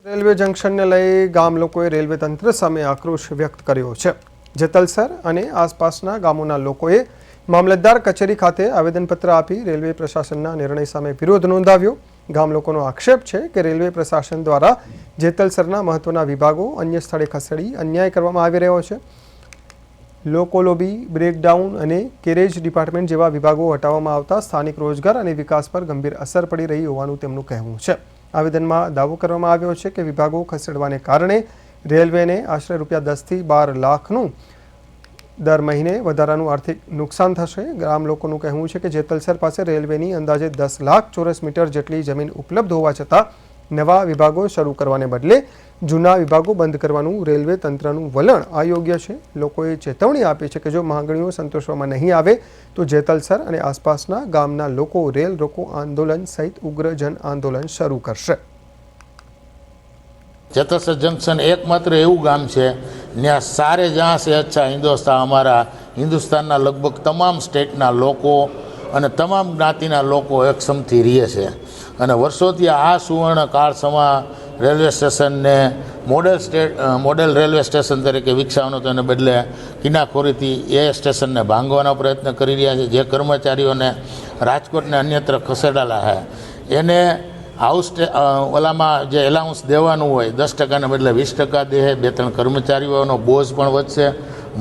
Railway જંકશનને લઈ ગામ લોકોએ રેલવે તંત્ર સામે આક્રોશ વ્યક્ત કર્યો છે। જેતલસર અને આસપાસના ગામોના લોકોએ મામલતદાર કચેરી ખાતે આવેદનપત્ર આપી રેલવે પ્રશાસનના નિર્ણય સામે વિરોધ નોંધાવ્યો। ગામ લોકોનો આક્ષેપ છે કે રેલવે પ્રશાસન દ્વારા જેતલસરના મહત્વના વિભાગો અન્ય સ્થળે ખસેડી અન્યાય કરવામાં આવી રહ્યો છે। લોકો લોબી, બ્રેકડાઉન અને કેરેજ ડિપાર્ટમેન્ટ જેવા વિભાગો હટાવવામાં આવતા સ્થાનિક રોજગાર અને વિકાસ પર ગંભીર અસર પડી રહી હોવાનું તેમનું કહેવું છે। આવેદનમાં દાવો કરવામાં આવ્યો છે કે વિભાગો ખસેડવાને કારણે રેલવેને આશરે ₹10 થી 12 લાખનું દર મહિને વધારાનું આર્થિક નુકસાન થશે। ગ્રામ લોકોનું કહેવું છે કે જેતલસર પાસે રેલવેની અંદાજે 10 લાખ ચોરસ મીટર જેટલી જમીન ઉપલબ્ધ હોવા છતાં નવા વિભાગો શરૂ કરવાને બદલે જૂના વિભાગો બંધ કરવાનું રેલવે તંત્રનું વલણ અયોગ્ય છે। લોકોએ ચેતવણી આપી છે કે જો માંગણીઓ સંતોષવામાં નહીં આવે તો જેતલસર અને આસપાસના ગામના લોકો રેલ રોકો આંદોલન સહિત ઉગ્ર જન આંદોલન શરૂ કરશે। જેતલસર जंक्शन एकमात्र એવું ગામ છે ત્યાં સારે જहाँ से अच्छा हिंदुस्तान हमारा हिंदुस्तानના લગભગ તમામ સ્ટેટના લોકો અને તમામ જ્ઞાતિના લોકો એકસમથી રહે છે અને વર્ષોથી આ સુવર્ણ કાળસમા રેલવે સ્ટેશનને મોડેલ રેલવે સ્ટેશન તરીકે વિકસાવવાનો તેને બદલે કિનાખોરીથી એ સ્ટેશનને ભાંગવાનો પ્રયત્ન કરી રહ્યા છે। જે કર્મચારીઓને રાજકોટને અન્યત્ર ખસેડાયેલા છે એને હાઉસ ઓલામાં જે એલાઉન્સ દેવાનું હોય 10%ને બદલે 20% દે। 2-3 કર્મચારીઓનો બોજ પણ વધશે।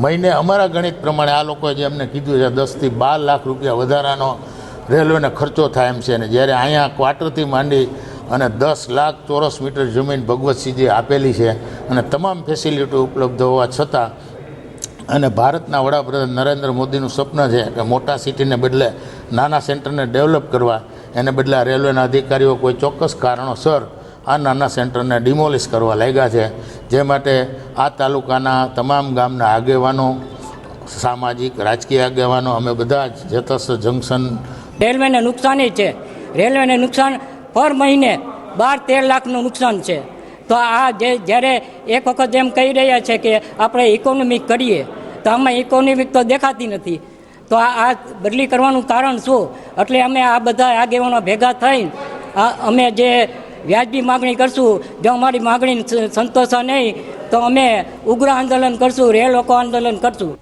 મહિને અમારા ગણિત પ્રમાણે આ લોકોએ જે અમને કીધું છે 10 થી 12 લાખ રૂપિયા વધારાનો રેલવેને ખર્ચો થાય એમ છે ને જ્યારે અહીંયા ક્વાર્ટરથી માંડી અને 10 લાખ ચોરસ મીટર જમીન ભગવતસિંહજીએ આપેલી છે અને તમામ ફેસિલિટી ઉપલબ્ધ હોવા છતાં અને ભારતના વડાપ્રધાન નરેન્દ્ર મોદીનું સ્વપ્ન છે કે મોટા સિટીને બદલે નાના સેન્ટરને ડેવલપ કરવા, એને બદલે રેલવેના અધિકારીઓ કોઈ ચોક્કસ કારણોસર આ નાના સેન્ટરને ડિમોલિશ કરવા લાગ્યા છે। જે માટે આ તાલુકાના તમામ ગામના આગેવાનો, સામાજિક રાજકીય આગેવાનો અમે બધા જ જેતલસર જંકશન રેલવેને નુકસાન છે। રેલવેને નુકસાન પર મહિને 12-13 લાખનું નુકસાન છે। તો આ જ્યારે એક વખત એમ કહી રહ્યા છે કે આપણે ઇકોનોમિક કરીએ તો આમાં ઇકોનોમિક તો દેખાતી નથી। તો આ બદલી કરવાનું કારણ શું? એટલે અમે આ બધા આગેવાનો ભેગા થઈને અમે જે વ્યાજબી માગણી કરશું, જો અમારી માગણી સંતોષા નહીં તો અમે ઉગ્ર આંદોલન કરશું, રેલ રોકો આંદોલન કરશું।